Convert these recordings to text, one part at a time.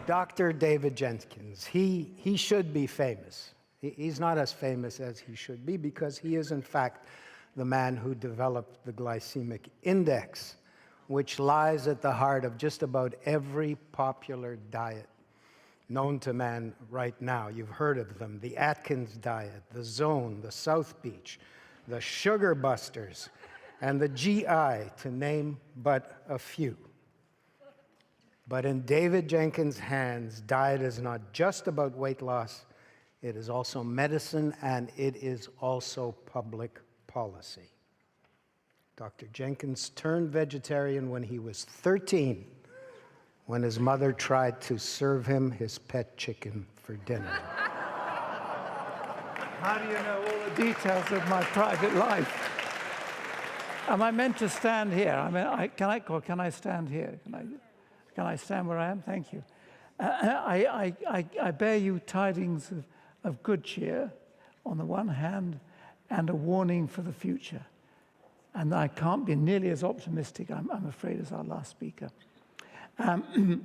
Dr. David Jenkins, he should be famous. He's not as famous as he should be because he is, in fact, the man who developed the Glycemic Index, which lies at the heart of just about every popular diet known to man right now. You've heard of them: the Atkins diet, the Zone, the South Beach, the Sugar Busters, and the GI, to name but a few. But in David Jenkins' hands, diet is not just about weight loss, it is also medicine, and it is also public policy. Dr. Jenkins turned vegetarian when he was 13, when his mother tried to serve him his pet chicken for dinner. How do you know all the details of my private life? Am I meant to stand here? I mean, can I stand here? Can I stand where I am? Thank you. I bear you tidings of good cheer on the one hand and a warning for the future. And I can't be nearly as optimistic, I'm afraid, as our last speaker. Can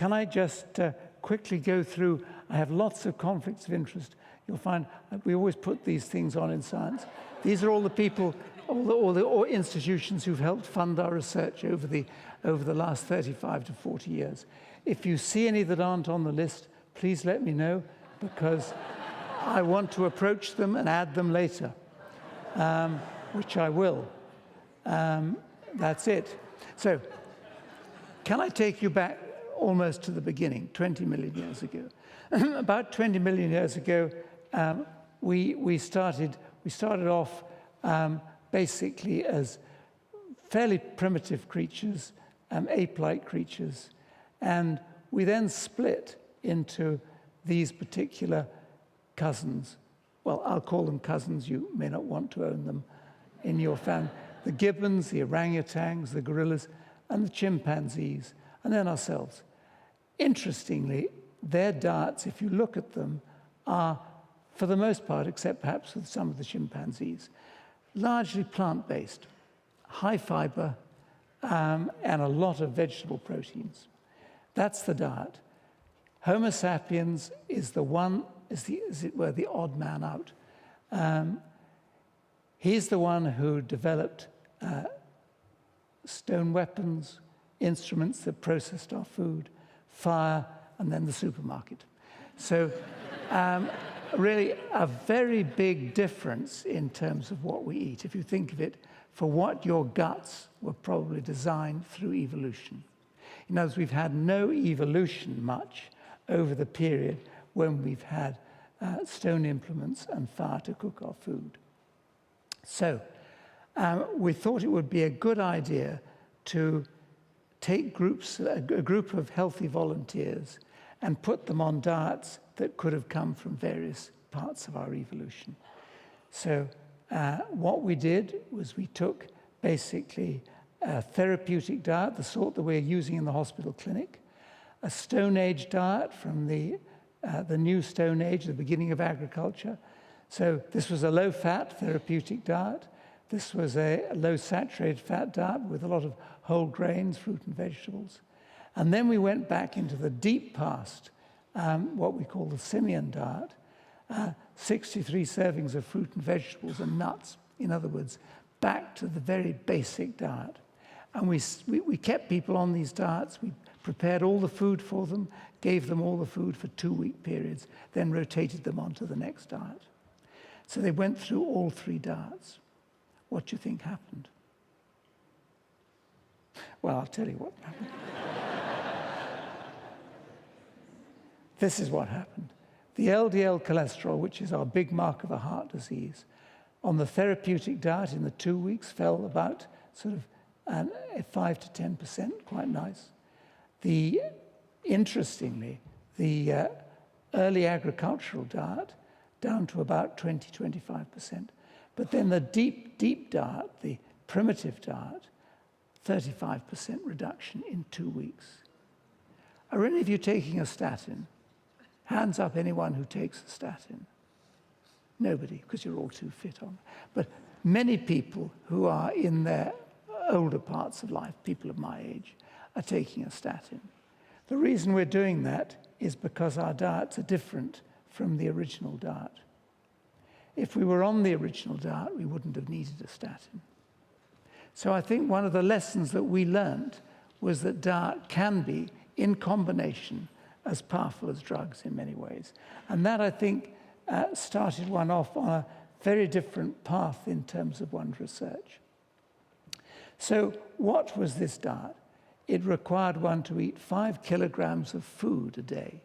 I just quickly go through? I have lots of conflicts of interest. You'll find we always put these things on in science. These are all the people, all the institutions who've helped fund our research over the last 35 to 40 years. If you see any that aren't on the list, please let me know, because I want to approach them and add them later, which I will. That's it. So, can I take you back almost to the beginning, 20 million years ago? About 20 million years ago, we started off basically as fairly primitive creatures, ape-like creatures, and we then split into these particular cousins. Well, I'll call them cousins. You may not want to own them in your family. The gibbons, the orangutans, the gorillas, and the chimpanzees, and then ourselves. Interestingly, their diets, if you look at them, are, for the most part, except perhaps with some of the chimpanzees, largely plant-based, high fiber, and a lot of vegetable proteins. That's the diet. Homo sapiens is the one, as it were, the odd man out. He's the one who developed stone weapons, instruments that processed our food, fire, and then the supermarket. So really a very big difference in terms of what we eat, if you think of it, for what your guts were probably designed through evolution. In other words, we've had no evolution much over the period when we've had stone implements and fire to cook our food. So we thought it would be a good idea to take a group of healthy volunteers and put them on diets that could have come from various parts of our evolution. So what we did was we took basically a therapeutic diet, the sort that we're using in the hospital clinic, a Stone Age diet from the new Stone Age, the beginning of agriculture. So this was a low-fat therapeutic diet. This was a low-saturated fat diet with a lot of whole grains, fruit and vegetables. And then we went back into the deep past, what we call the simian diet, 63 servings of fruit and vegetables and nuts. In other words, back to the very basic diet. And we kept people on these diets. We prepared all the food for them, gave them all the food for 2-week periods, then rotated them onto the next diet. So they went through all 3 diets. What do you think happened? Well, I'll tell you what happened. This is what happened. The LDL cholesterol, which is our big marker for heart disease, on the therapeutic diet in the 2 weeks fell about sort of 5 to 10%, quite nice. Interestingly, the early agricultural diet down to about 20–25%. But then the deep diet, the primitive diet, 35% reduction in 2 weeks. Are any of you taking a statin? Hands up, anyone who takes a statin. Nobody, because you're all too fit on. But many people who are in their older parts of life, people of my age, are taking a statin. The reason we're doing that is because our diets are different from the original diet. If we were on the original diet, we wouldn't have needed a statin. So I think one of the lessons that we learned was that diet can be, in combination, as powerful as drugs in many ways. And that, I think, started one off on a very different path in terms of one's research. So what was this diet? It required one to eat 5 kilograms of food a day.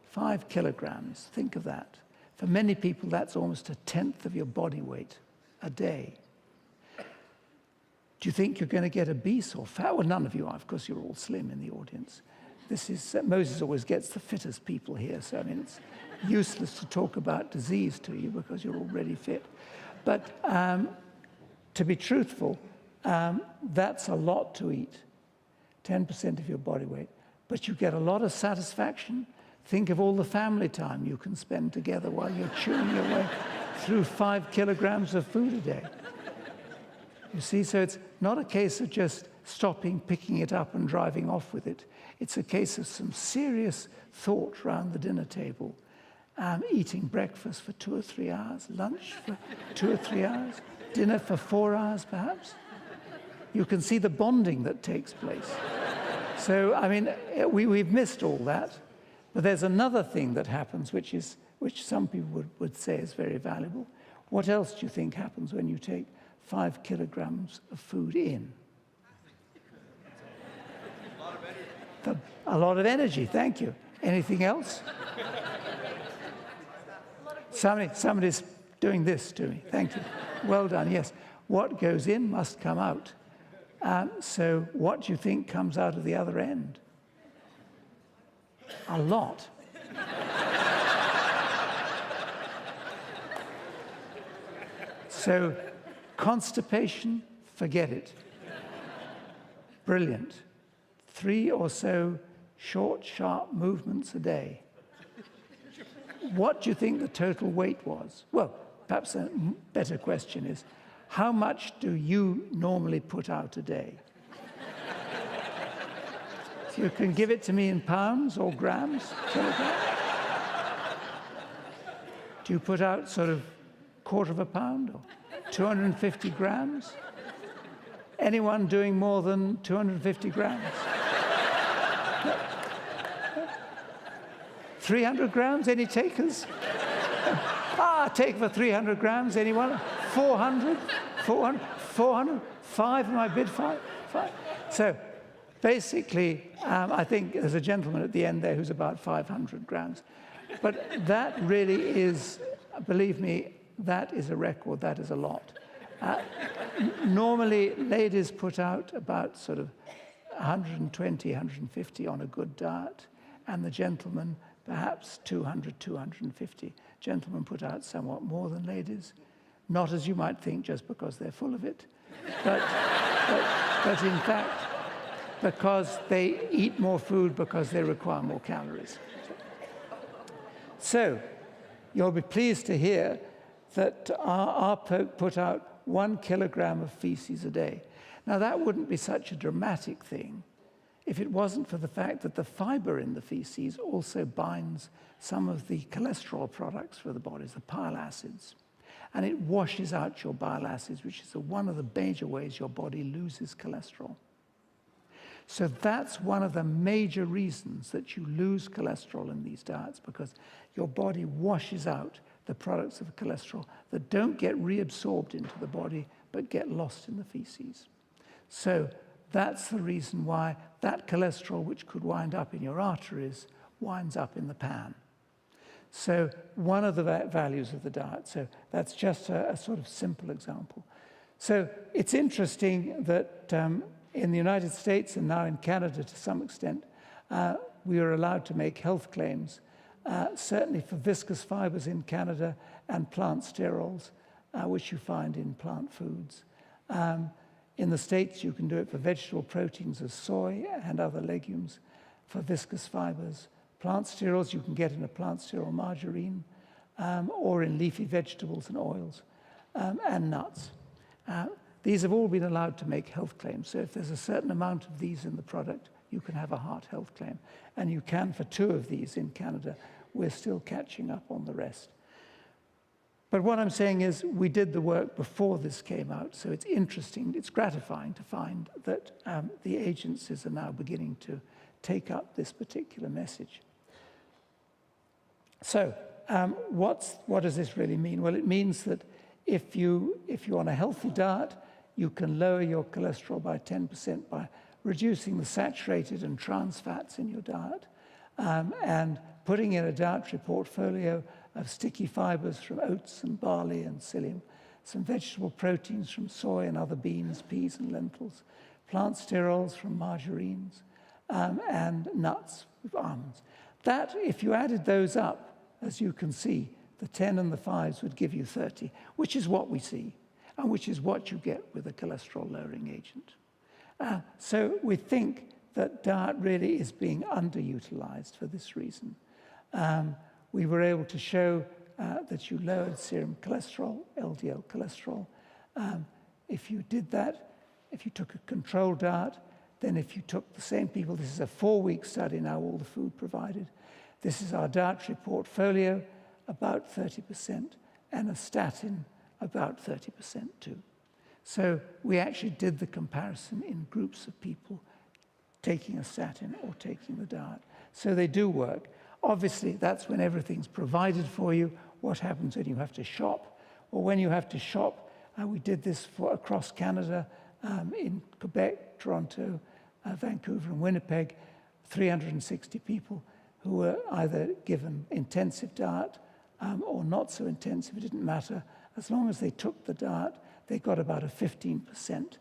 5 kilograms, think of that. For many people, that's almost a tenth of your body weight a day. Do you think you're going to get obese or fat? Well, none of you are. Of course, you're all slim in the audience. This is, Moses always gets the fittest people here, so I mean, it's useless to talk about disease to you because you're already fit. But to be truthful, that's a lot to eat, 10% of your body weight. But you get a lot of satisfaction. Think of all the family time you can spend together while you're chewing your way through 5 kilograms of food a day. You see, so it's not a case of just stopping, picking it up and driving off with it. It's a case of some serious thought around the dinner table, eating breakfast for 2 or 3 hours, lunch for 2 or 3 hours, dinner for 4 hours perhaps. You can see the bonding that takes place. So, I mean, we've missed all that. But there's another thing that happens, which some people would say is very valuable. What else do you think happens when you take 5 kilograms of food in? A lot of energy, thank you. Anything else? Somebody's doing this to me, thank you. Well done, yes. What goes in must come out. So what do you think comes out of the other end? A lot. So constipation, forget it. Brilliant. 3 or so short, sharp movements a day. What do you think the total weight was? Well, perhaps a better question is, how much do you normally put out a day? So you can give it to me in pounds or grams, kilograms. Do you put out sort of 1/4 pound or 250 grams? Anyone doing more than 250 grams? 300 grams, any takers? Take for 300 grams, anyone? 400? 400? 5, am I bid 5? 5. So basically, I think there's a gentleman at the end there who's about 500 grams. But that really is, believe me, that is a record, that is a lot. Normally, ladies put out about sort of 120, 150 on a good diet, and the gentlemen perhaps 200, 250. Gentlemen put out somewhat more than ladies, not as you might think just because they're full of it, but in fact, because they eat more food because they require more calories. So, you'll be pleased to hear that our folk put out 1 kilogram of feces a day. Now, that wouldn't be such a dramatic thing if it wasn't for the fact that the fiber in the feces also binds some of the cholesterol products for the bodies, the bile acids. And it washes out your bile acids, which is one of the major ways your body loses cholesterol. So that's one of the major reasons that you lose cholesterol in these diets, because your body washes out the products of cholesterol that don't get reabsorbed into the body but get lost in the feces. So that's the reason why that cholesterol, which could wind up in your arteries, winds up in the pan. So one of the values of the diet. So that's just a sort of simple example. So it's interesting that in the United States and now in Canada to some extent, we are allowed to make health claims, certainly for viscous fibers in Canada and plant sterols, which you find in plant foods. In the States, you can do it for vegetable proteins as soy and other legumes, for viscous fibers. Plant sterols you can get in a plant sterol margarine, or in leafy vegetables and oils, and nuts. these have all been allowed to make health claims. So if there's a certain amount of these in the product, you can have a heart health claim. And you can for 2 of these in Canada. We're still catching up on the rest. But what I'm saying is we did the work before this came out, so it's interesting, it's gratifying to find that the agencies are now beginning to take up this particular message. So what does this really mean? Well, it means that if you're on a healthy diet, you can lower your cholesterol by 10% by reducing the saturated and trans fats in your diet, and putting in a dietary portfolio of sticky fibers from oats and barley and psyllium, some vegetable proteins from soy and other beans, peas and lentils, plant sterols from margarines, and nuts with almonds. That, if you added those up, as you can see, the 10 and the 5s would give you 30, which is what we see, and which is what you get with a cholesterol-lowering agent. So we think that diet really is being underutilized for this reason. We were able to show that you lowered serum cholesterol, LDL cholesterol. If you did that, if you took a controlled diet, then if you took the same people, this is a 4-week study now, all the food provided. This is our dietary portfolio, about 30%, and a statin, about 30% too. So we actually did the comparison in groups of people taking a statin or taking the diet. So they do work. Obviously, that's when everything's provided for you. What happens when you have to shop? Well, when you have to shop, we did this across Canada, in Quebec, Toronto, Vancouver, and Winnipeg, 360 people who were either given intensive diet or not so intensive. It didn't matter. As long as they took the diet, they got about a 15%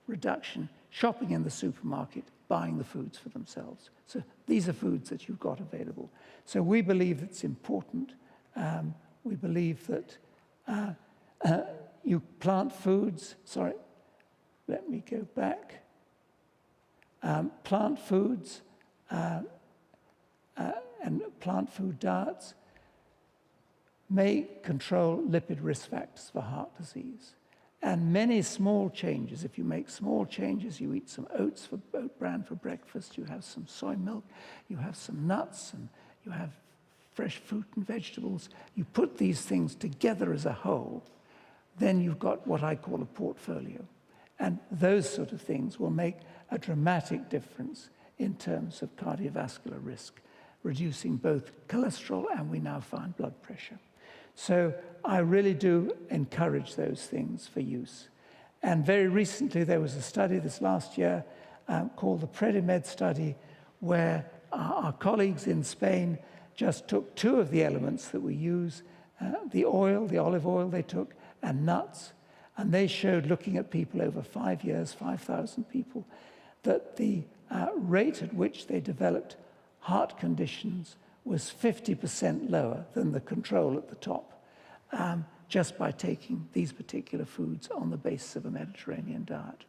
reduction shopping in the supermarket, buying the foods for themselves. So these are foods that you've got available. So we believe it's important. We believe that you plant foods, sorry, let me go back. Plant foods and plant food diets may control lipid risk factors for heart disease. And many small changes, if you make small changes, you eat some oats for oat bran for breakfast, you have some soy milk, you have some nuts, and you have fresh fruit and vegetables. You put these things together as a whole, then you've got what I call a portfolio. And those sort of things will make a dramatic difference in terms of cardiovascular risk, reducing both cholesterol and we now find blood pressure. So I really do encourage those things for use. And very recently, there was a study this last year called the PREDIMED study, where our colleagues in Spain just took 2 of the elements that we use, the oil, the olive oil they took, and nuts. And they showed, looking at people over 5 years, 5,000 people, that the rate at which they developed heart conditions was 50% lower than the control at the top, just by taking these particular foods on the basis of a Mediterranean diet.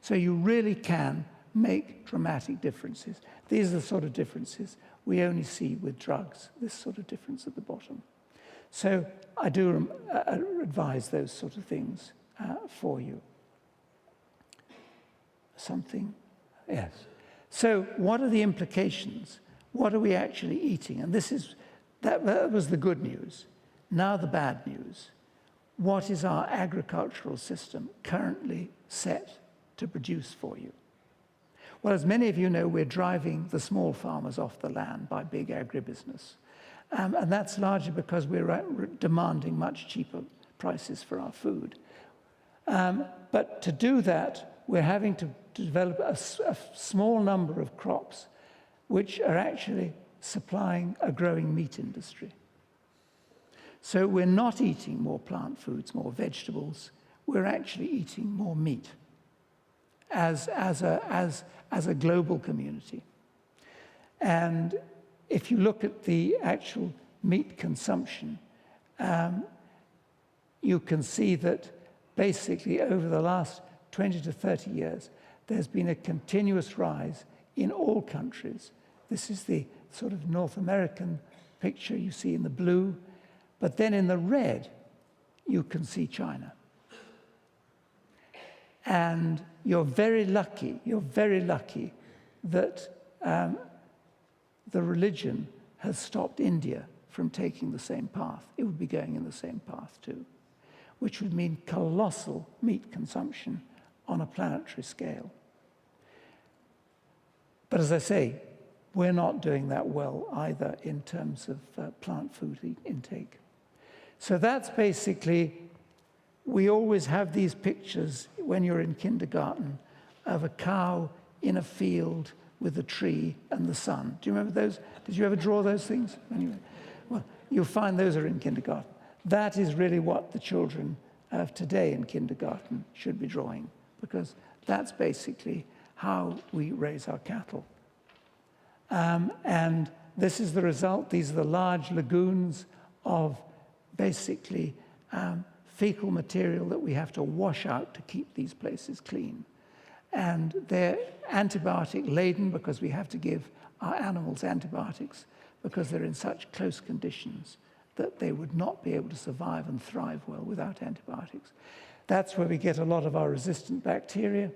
So you really can make dramatic differences. These are the sort of differences we only see with drugs, this sort of difference at the bottom. So I do advise those sort of things for you. Something? Yes. So what are the implications? What are we actually eating? And that was the good news. Now the bad news. What is our agricultural system currently set to produce for you? Well, as many of you know, we're driving the small farmers off the land by big agribusiness. And that's largely because we're demanding much cheaper prices for our food. But to do that, we're having to develop a small number of crops which are actually supplying a growing meat industry. So we're not eating more plant foods, more vegetables. We're actually eating more meat as a global community. And if you look at the actual meat consumption, you can see that basically over the last 20 to 30 years, there's been a continuous rise in all countries. This is the sort of North American picture you see in the blue, but then in the red, you can see China. And you're very lucky that the religion has stopped India from taking the same path. It would be going in the same path too, which would mean colossal meat consumption on a planetary scale. But as I say, we're not doing that well either in terms of plant food intake. So that's basically, we always have these pictures when you're in kindergarten of a cow in a field with a tree and the sun. Do you remember those? Did you ever draw those things? Anyway, well, you'll find those are in kindergarten. That is really what the children of today in kindergarten should be drawing, because that's basically how we raise our cattle. And this is the result. These are the large lagoons of basically fecal material that we have to wash out to keep these places clean. And they're antibiotic laden because we have to give our animals antibiotics because they're in such close conditions that they would not be able to survive and thrive well without antibiotics. That's where we get a lot of our resistant bacteria,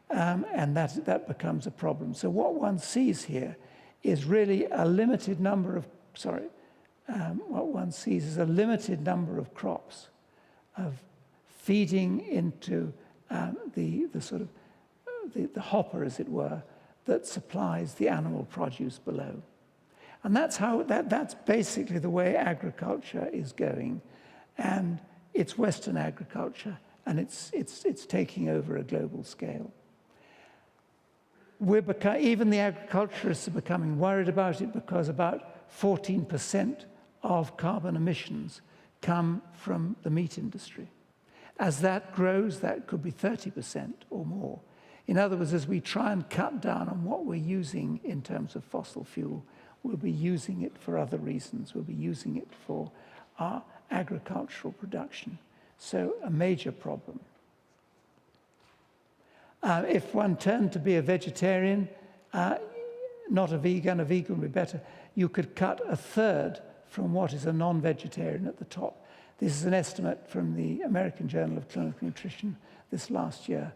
and that becomes a problem. So what one sees here is really a limited number of, what one sees is a limited number of crops of feeding into the sort of the hopper, as it were, that supplies the animal produce below. And that's basically the way agriculture is going. And it's Western agriculture, and it's taking over a global scale. Even the agriculturists are becoming worried about it because about 14% of carbon emissions come from the meat industry. As that grows, that could be 30% or more. In other words, as we try and cut down on what we're using in terms of fossil fuel, we'll be using it for other reasons. We'll be using it for our agricultural production. So a major problem. If one turned to be a vegetarian, not a vegan would be better, you could cut a third from what is a non-vegetarian at the top. This is an estimate from the American Journal of Clinical Nutrition this last year,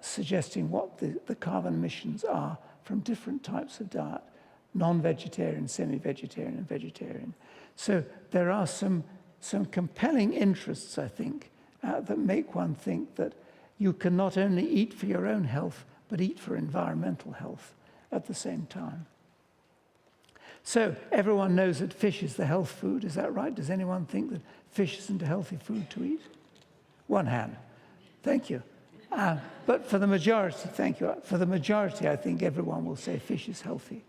suggesting what the carbon emissions are from different types of diet: non-vegetarian, semi-vegetarian, and vegetarian. So there are some compelling interests, I think, that make one think that you can not only eat for your own health, but eat for environmental health at the same time. So everyone knows that fish is the health food, is that right? Does anyone think that fish isn't a healthy food to eat? One hand. Thank you. But for the majority, thank you. For the majority, I think everyone will say fish is healthy.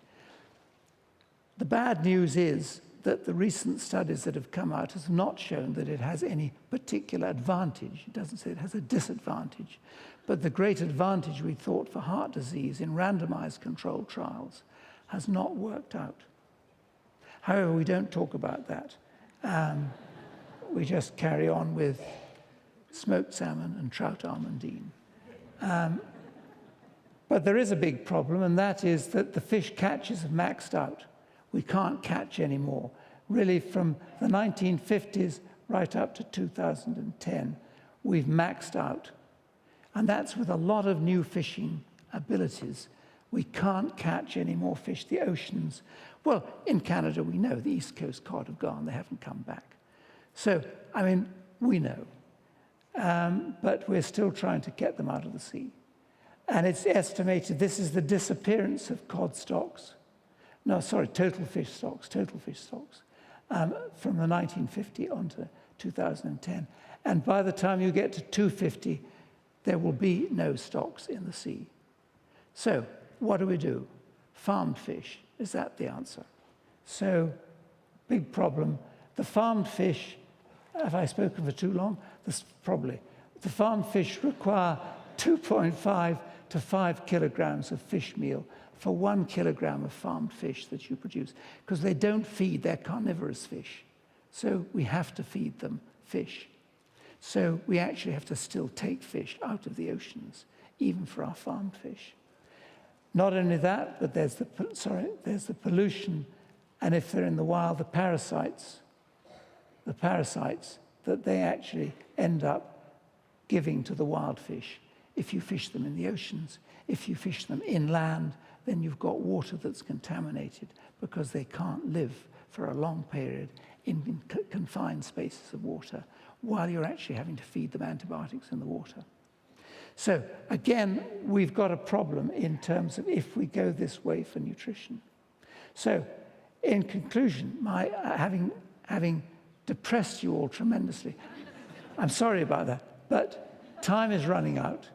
The bad news is that the recent studies that have come out have not shown that it has any particular advantage. It doesn't say it has a disadvantage. But the great advantage we thought for heart disease in randomized controlled trials has not worked out. However, we don't talk about that. We just carry on with smoked salmon and trout almondine. But there is a big problem, and that is that the fish catches have maxed out. We can't catch anymore. Really, from the 1950s right up to 2010, we've maxed out. And that's with a lot of new fishing abilities. We can't catch any more fish. The oceans, well, in Canada, we know the East Coast cod have gone. They haven't come back. So, I mean, we know. But we're still trying to get them out of the sea. And it's estimated this is the disappearance of cod stocks. No, sorry, total fish stocks, from the 1950 on to 2010. And by the time you get to 250, there will be no stocks in the sea. So what do we do? Farmed fish, is that the answer? So, big problem. The farmed fish, have I spoken for too long? Probably. The farmed fish require 2.5 to 5 kilograms of fish meal for 1 kilogram of farmed fish that you produce, because they don't feed, they're carnivorous fish. So we have to feed them fish. So we actually have to still take fish out of the oceans, even for our farmed fish. Not only that, but there's the pollution, and if they're in the wild, the parasites that they actually end up giving to the wild fish if you fish them in the oceans. If you fish them inland, then you've got water that's contaminated because they can't live for a long period in confined spaces of water while you're actually having to feed them antibiotics in the water. So again, we've got a problem in terms of if we go this way for nutrition. So in conclusion, my having depressed you all tremendously, I'm sorry about that, but time is running out.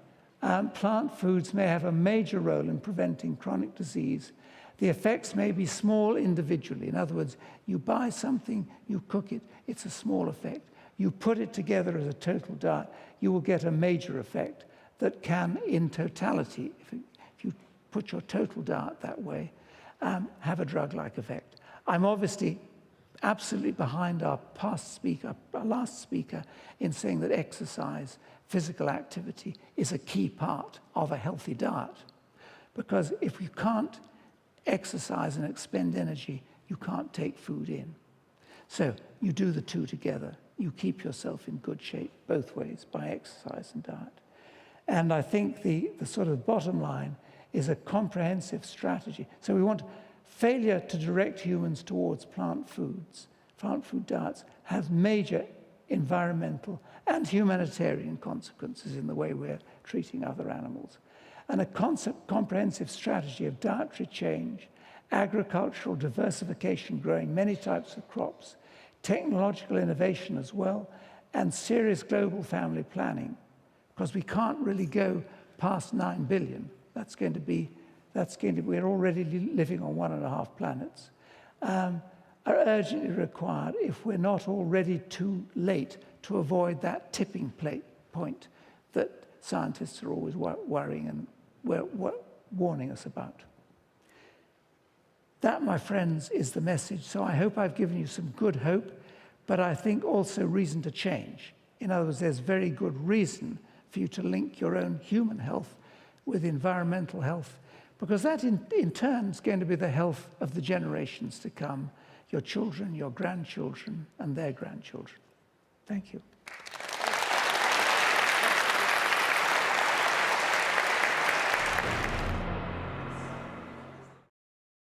Plant foods may have a major role in preventing chronic disease. The effects may be small individually. In other words, you buy something, you cook it, it's a small effect. You put it together as a total diet, you will get a major effect that can, in totality, if you put your total diet that way, have a drug-like effect. I'm obviously absolutely behind our last speaker in saying that exercise, physical activity, is a key part of a healthy diet. Because if you can't exercise and expend energy, you can't take food in. So you do the two together. You keep yourself in good shape both ways, by exercise and diet. And I think the sort of bottom line is a comprehensive strategy. So we want failure to direct humans towards plant foods, plant food diets, has major environmental and humanitarian consequences in the way we're treating other animals. And a comprehensive strategy of dietary change, agricultural diversification, growing many types of crops, technological innovation as well, and serious global family planning, because we can't really go past 9 billion. We're already living on 1.5 planets, are urgently required if we're not already too late to avoid that tipping point that scientists are always worrying and warning us about. That, my friends, is the message. So I hope I've given you some good hope, but I think also reason to change. In other words, there's very good reason for you to link your own human health with environmental health, because that in turn is going to be the health of the generations to come, your children, your grandchildren, and their grandchildren. Thank you.